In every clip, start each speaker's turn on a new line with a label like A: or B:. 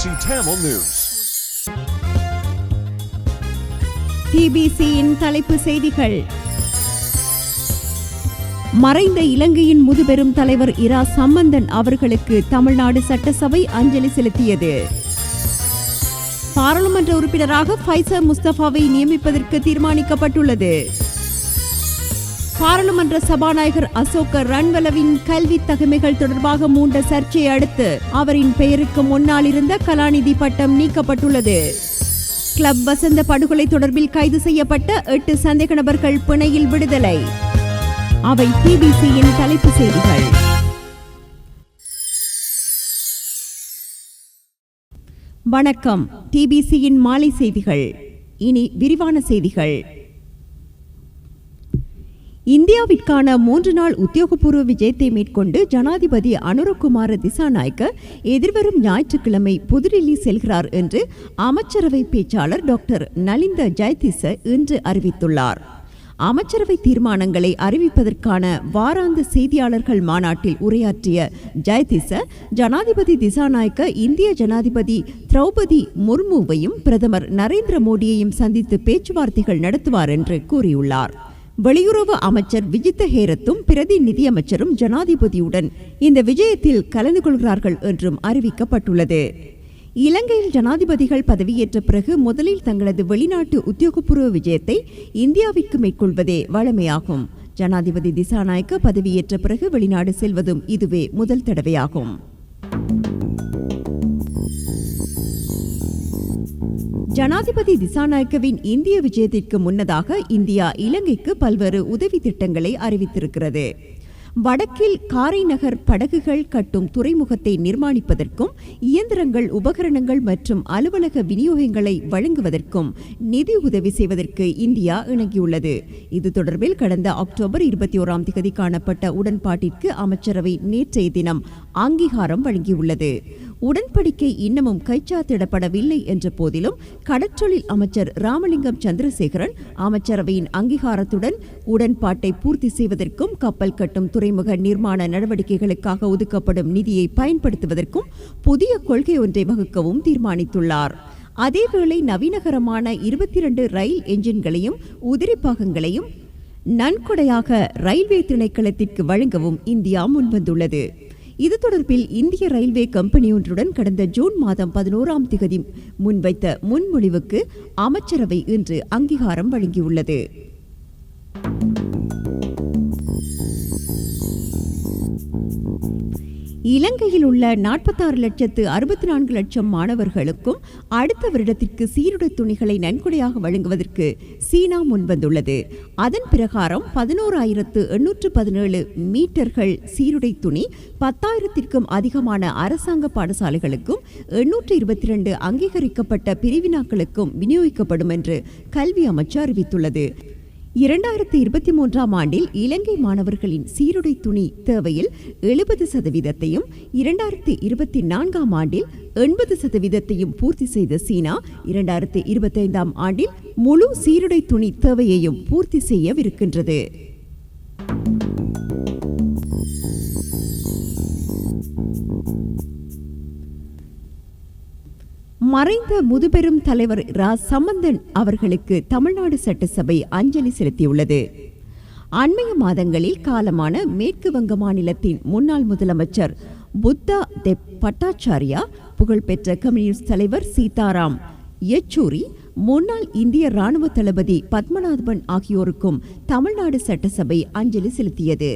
A: BBC Tamil News.
B: TBCயின் தலைப்பு செய்திகள். மறைந்த இலங்கையின் முதுபெரும் தலைவர் இரா சம்பந்தன் அவர்களுக்கு தமிழ்நாடு சட்டசபை அஞ்சலி செலுத்தியது. பாராளுமன்ற உறுப்பினராக ஃபைசர் முஸ்தபாவை நியமிப்பதற்கு தீர்மானிக்கப்பட்டுள்ளது. பாராளுமன்ற சபாநாயகர் அசோக ரன்வலவின் கல்வி தகமைகள் தொடர்பாக மூண்ட சர்ச்சையை அடுத்து அவரின் பெயருக்கு முன்னால் இருந்த கலாநிதி பட்டம் நீக்கப்பட்டுள்ளது. கிளப் வசந்த படுகொலை தொடர்பில் கைது செய்யப்பட்ட 8 சந்தேக நபர்கள் பிணையில் விடுதலை. அவை TBCயின் தலைப்பு செய்திகள். வணக்கம். TBCயின் மாலை செய்திகள். இனி விரிவான செய்திகள். இந்தியாவிற்கான 3 நாள் உத்தியோகபூர்வ விஜயத்தை மேற்கொண்டு ஜனாதிபதி அனுரகுமார திசாநாயக்க எதிர்வரும் ஞாயிற்றுக்கிழமை புதுடில்லி செல்கிறார் என்று அமைச்சரவை பேச்சாளர் டாக்டர் நலிந்த ஜெயதிச இன்று அறிவித்துள்ளார். அமைச்சரவை தீர்மானங்களை அறிவிப்பதற்கான வாராந்த செய்தியாளர்கள் மாநாட்டில் உரையாற்றிய ஜெயதிச, ஜனாதிபதி திசாநாயக்க இந்திய ஜனாதிபதி திரௌபதி முர்முவையும் பிரதமர் நரேந்திர மோடியையும் சந்தித்து பேச்சுவார்த்தைகள் நடத்துவார் என்று கூறியுள்ளார். வெளியுறவு அமைச்சர் விஜித்த ஹேரத்தும் பிரதி நிதியமைச்சரும் ஜனாதிபதியுடன் இந்த விஜயத்தில் கலந்து கொள்கிறார்கள் என்றும் அறிவிக்கப்பட்டுள்ளது. இலங்கையில் ஜனாதிபதிகள் பதவியேற்ற பிறகு முதலில் தங்களது வெளிநாட்டு உத்தியோகபூர்வ விஜயத்தை இந்தியாவிற்கு மேற்கொள்வதே வழமையாகும். ஜனாதிபதி திசாநாயக்க பதவியேற்ற பிறகு வெளிநாடு செல்வதும் இதுவே முதல் தடவையாகும். ஜனாதிபதி திசாநாயக்கவின் இந்திய விஜயத்திற்கு முன்னதாக இந்தியா இலங்கைக்கு பல்வேறு உதவி திட்டங்களை அறிவித்திருக்கிறது. வடக்கில் காரை நகர் படகுகள் கட்டும் துறைமுகத்தை நிர்மாணிப்பதற்கும் இயந்திரங்கள், உபகரணங்கள் மற்றும் அலுவலக விநியோகங்களை வழங்குவதற்கும் நிதி உதவி செய்வதற்கு இந்தியா இணங்கியுள்ளது. இது தொடர்பில் கடந்த அக்டோபர் 21 காணப்பட்ட உடன்பாட்டிற்கு அமைச்சரவை நேற்றைய தினம் அங்கீகாரம் வழங்கியுள்ளது. உடன்படிக்கை இன்னமும் கைச்சாத்திடப்படவில்லை என்ற போதிலும் கடற்றொழில் அமைச்சர் ராமலிங்கம் சந்திரசேகரன் அமைச்சரவையின் அங்கீகாரத்துடன் உடன்பாட்டை பூர்த்தி செய்வதற்கும் கப்பல் கட்டும் துறைமுக நிர்மாண நடவடிக்கைகளுக்காக ஒதுக்கப்படும் நிதியை பயன்படுத்துவதற்கும் புதிய கொள்கை ஒன்றை வகுக்கவும் தீர்மானித்துள்ளார். அதேவேளை நவீனகரமான 22 ரயில் என்ஜின்களையும் உதிரி பாகங்களையும் நன்கொடையாக ரயில்வே திணைக்களத்திற்கு வழங்கவும் இந்தியா முன்வந்துள்ளது. இது தொடர்பில் இந்திய ரயில்வே கம்பெனி ஒன்றுடன் கடந்த ஜூன் மாதம் 11 முன்வைத்த முன்மொழிவுக்கு அமைச்சரவை இன்று அங்கீகாரம் வழங்கியுள்ளது. இலங்கையில் உள்ள 46,64,00,000 மாணவர்களுக்கும் அடுத்த வருடத்திற்கு சீருடை துணிகளை நன்கொடையாக வழங்குவதற்கு சீனா முன்வந்துள்ளது. அதன் பிரகாரம் 11,817 மீட்டர்கள் சீருடை துணி 10,000க்கும் அதிகமான அரசாங்க பாடசாலைகளுக்கும் 822 அங்கீகரிக்கப்பட்ட பிரிவினாக்களுக்கும் விநியோகிக்கப்படும் என்று கல்வி அமைச்சு அறிவித்துள்ளது. 2023ஆம் ஆண்டில் இலங்கை மாணவர்களின் சீருடை துணி தேவையில் 70%, 2024ஆம் ஆண்டில் 80% பூர்த்தி செய்த சீனா 2025ஆம் ஆண்டில் முழு சீருடை துணி தேவையையும் பூர்த்தி செய்யவிருக்கின்றது. மறைந்த முதுபெரும் தலைவர் இரா சம்பந்தன் அவர்களுக்கு தமிழ்நாடு சட்டசபை அஞ்சலி செலுத்தியுள்ளது. அண்மைய மாதங்களில் காலமான மேற்கு வங்க மாநிலத்தின் முன்னாள் முதலமைச்சர் புத்தா தெப் பட்டாச்சாரியா, புகழ்பெற்ற கம்யூனிஸ்ட் தலைவர் சீதாராம் யெச்சூரி, முன்னாள் இந்திய ராணுவ தளபதி பத்மநாபன் ஆகியோருக்கும் தமிழ்நாடு சட்டசபை அஞ்சலி செலுத்தியது.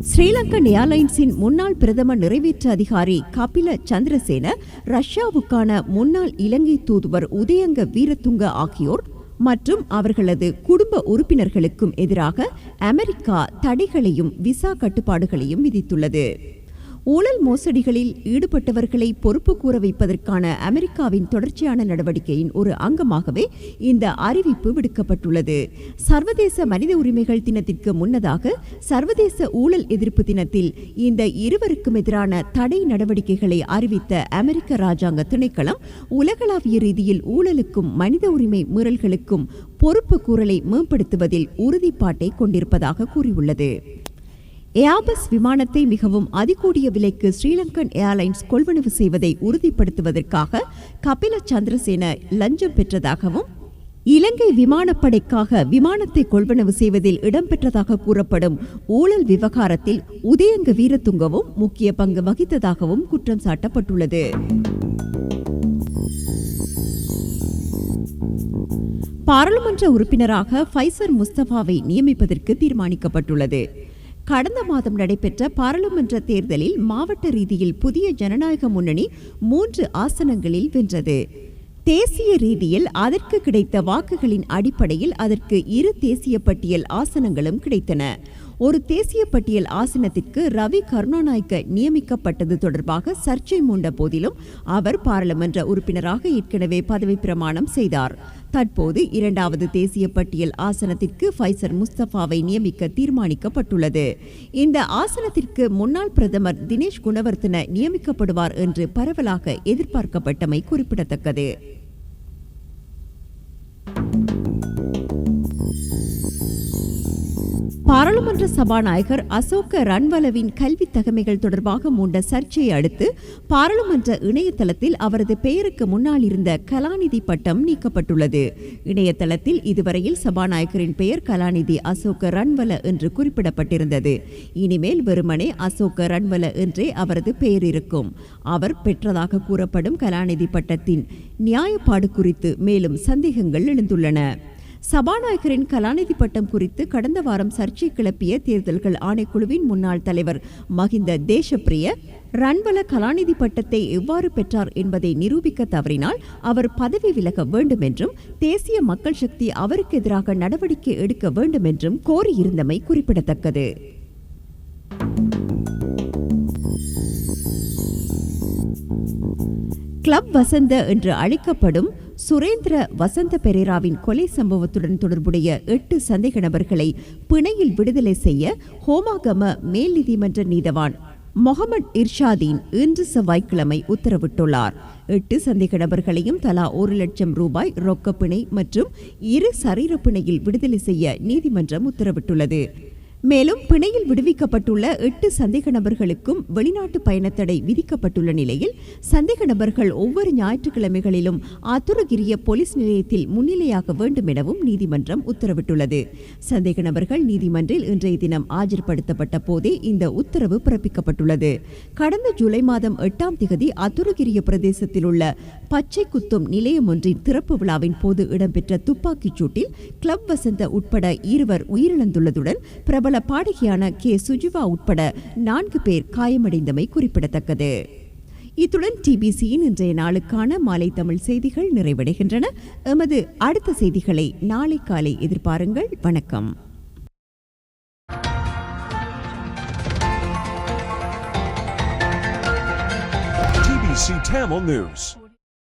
B: ஸ்ரீலங்கன் ஏர்லைன்ஸின் முன்னாள் பிரதம நிறைவேற்று அதிகாரி கபில சந்திரசேன, ரஷ்யாவுக்கான முன்னாள் இலங்கை தூதுவர் உதயங்க வீரதுங்க ஆகியோர் மற்றும் அவர்களது குடும்ப உறுப்பினர்களுக்கும் எதிராக அமெரிக்கா தடைகளையும் விசா கட்டுப்பாடுகளையும் விதித்துள்ளது. ஊழல் மோசடிகளில் ஈடுபட்டவர்களை பொறுப்பு கூற வைப்பதற்கான அமெரிக்காவின் தொடர்ச்சியான நடவடிக்கையின் ஒரு அங்கமாகவே இந்த அறிவிப்பு விடுக்கப்பட்டுள்ளது. சர்வதேச மனித உரிமைகள் தினத்திற்கு முன்னதாக சர்வதேச ஊழல் எதிர்ப்பு தினத்தில் இந்த இருவருக்கும் எதிரான தடை நடவடிக்கைகளை அறிவித்த அமெரிக்க ராஜாங்க திணைக்களம் உலகளாவிய ரீதியில் ஊழலுக்கும் மனித உரிமை மீறல்களுக்கும் பொறுப்பு கூறலை மேம்படுத்துவதில் உறுதிப்பாட்டை கொண்டிருப்பதாக கூறியுள்ளது. ஏர்பஸ் விமானத்தை மிகவும் அதிகூடிய விலைக்கு ஸ்ரீலங்கன் ஏர்லைன்ஸ் கொள்வனவு செய்வதை உறுதிப்படுத்துவதற்காக கபில சந்திரசேன லஞ்சம் பெற்றதாகவும் இலங்கை விமானப்படைக்காக விமானத்தை கொள்வனவு செய்வதில் இடம்பெற்றதாக கூறப்படும் ஊழல் விவகாரத்தில் உதயங்க வீரதுங்கவும் முக்கிய பங்கு வகித்ததாகவும் குற்றம் சாட்டப்பட்டுள்ளது. பாராளுமன்ற உறுப்பினராக ஃபைசர் முஸ்தபாவை நியமிப்பதற்கு தீர்மானிக்கப்பட்டுள்ளது. கடந்த மாதம் நடைபெற்ற பாராளுமன்ற தேர்தலில் மாவட்ட ரீதியில் புதிய ஜனநாயக முன்னணி 3 ஆசனங்களில் வென்றது. தேசிய ரீதியில் அதற்கு கிடைத்த வாக்குகளின் அடிப்படையில் அதற்கு 2 தேசிய பட்டியல் ஆசனங்களும் கிடைத்தன. ஒரு தேசிய பட்டியல் ஆசனத்திற்கு ரவி கருணாநாயக்க நியமிக்கப்பட்டது தொடர்பாக சர்ச்சை மூண்ட போதிலும் அவர் பாராளுமன்ற உறுப்பினராக ஏற்கனவே பதவி பிரமாணம் செய்தார். தற்போது 2வது தேசிய பட்டியல் ஆசனத்திற்கு ஃபைசர் முஸ்தபாவை நியமிக்க தீர்மானிக்கப்பட்டுள்ளது. இந்த ஆசனத்திற்கு முன்னாள் பிரதமர் தினேஷ் குணவர்த்தன நியமிக்கப்படுவார் என்று பரவலாக எதிர்பார்க்கப்பட்டமை குறிப்பிடத்தக்கது. பாராளுமன்ற சபாநாயகர் அசோக ரன்வலவின் கல்வி தகமைகள் தொடர்பாக மூண்ட சர்ச்சையை அடுத்து பாராளுமன்ற இணையதளத்தில் அவரது பெயருக்கு முன்னால் இருந்த கலாநிதி பட்டம் நீக்கப்பட்டுள்ளது. இணையதளத்தில் இதுவரையில் சபாநாயகரின் பெயர் கலாநிதி அசோக ரன்வல என்று குறிப்பிடப்பட்டிருந்தது. இனிமேல் வெறுமனே அசோக ரன்வல என்றே அவரது பெயர் இருக்கும். அவர் பெற்றதாக கூறப்படும் கலாநிதி பட்டத்தின் நியாயப்பாடு குறித்து மேலும் சந்தேகங்கள் எழுந்துள்ளன. சபாநாயகரின் கலாநிதி பட்டம் குறித்து கடந்த வாரம் சர்ச்சை கிளப்பிய தேர்தல்கள் ஆணைக்குழுவின் முன்னாள் தலைவர் மஹிந்த தேசப்பிரிய ரன்வல கலாநிதி பட்டத்தை எவ்வாறு பெற்றார் என்பதை நிரூபிக்க தவறினால் அவர் பதவி விலக வேண்டும் என்றும் தேசிய மக்கள் சக்தி அவருக்கு எதிராக நடவடிக்கை எடுக்க வேண்டும் என்றும் கோரியிருந்தமை குறிப்பிடத்தக்கது. கிளப் வசந்த என்று அழைக்கப்படும் சுரேந்திர வசந்த பெரேராவின் கொலை சம்பவத்துடன் தொடர்புடைய 8 சந்தேக நபர்களை பிணையில் விடுதலை செய்ய ஹோமாகம மேல் நீதிமன்ற நீதவான் முகமது இர்ஷாதீன் இன்று செவ்வாய்க்கிழமை உத்தரவிட்டுள்ளார். 8 சந்தேக நபர்களையும் தலா 1 லட்சம் ரூபாய் ரொக்க பிணை மற்றும் 2 சரீர பிணையில் விடுதலை செய்ய நீதிமன்றம் உத்தரவிட்டுள்ளது. மேலும் பிணையில் விடுவிக்கப்பட்டுள்ள 8 சந்தேக நபர்களுக்கும் வெளிநாட்டு பயணத்தடை விதிக்கப்பட்டுள்ள நிலையில் சந்தேக நபர்கள் ஒவ்வொரு ஞாயிற்றுக்கிழமைகளிலும் ஆத்துரகிரிய போலீஸ் நிலையத்தில் முன்னிலையாக வேண்டும் எனவும் நீதிமன்றம் உத்தரவிட்டுள்ளது. சந்தேக நபர்கள் நீதிமன்றில் இன்றைய தினம் ஆஜர்படுத்தப்பட்ட போதே இந்த உத்தரவு பிறப்பிக்கப்பட்டுள்ளது. கடந்த ஜூலை மாதம் 8ஆம் திகதி ஆத்துரகிரிய பிரதேசத்தில் உள்ள பச்சை குத்தும் நிலையம் ஒன்றின் திறப்பு விழாவின் போது இடம்பெற்ற துப்பாக்கிச் சூட்டில் கிளப் வசந்த உட்பட 2 உயிரிழந்துள்ளதுடன் பிரபல பாடகியான கே சுஜிவா உட்பட 4 பேர் காயமடைந்தமை குறிப்பிடத்தக்கது. இத்துடன் டிபிசியின் இன்றைய நாளுக்கான மாலை தமிழ் செய்திகள் நிறைவடைகின்றன. எமது அடுத்த செய்திகளை நாளை காலை எதிர்பாருங்கள். வணக்கம்.
A: TBC Tamil News.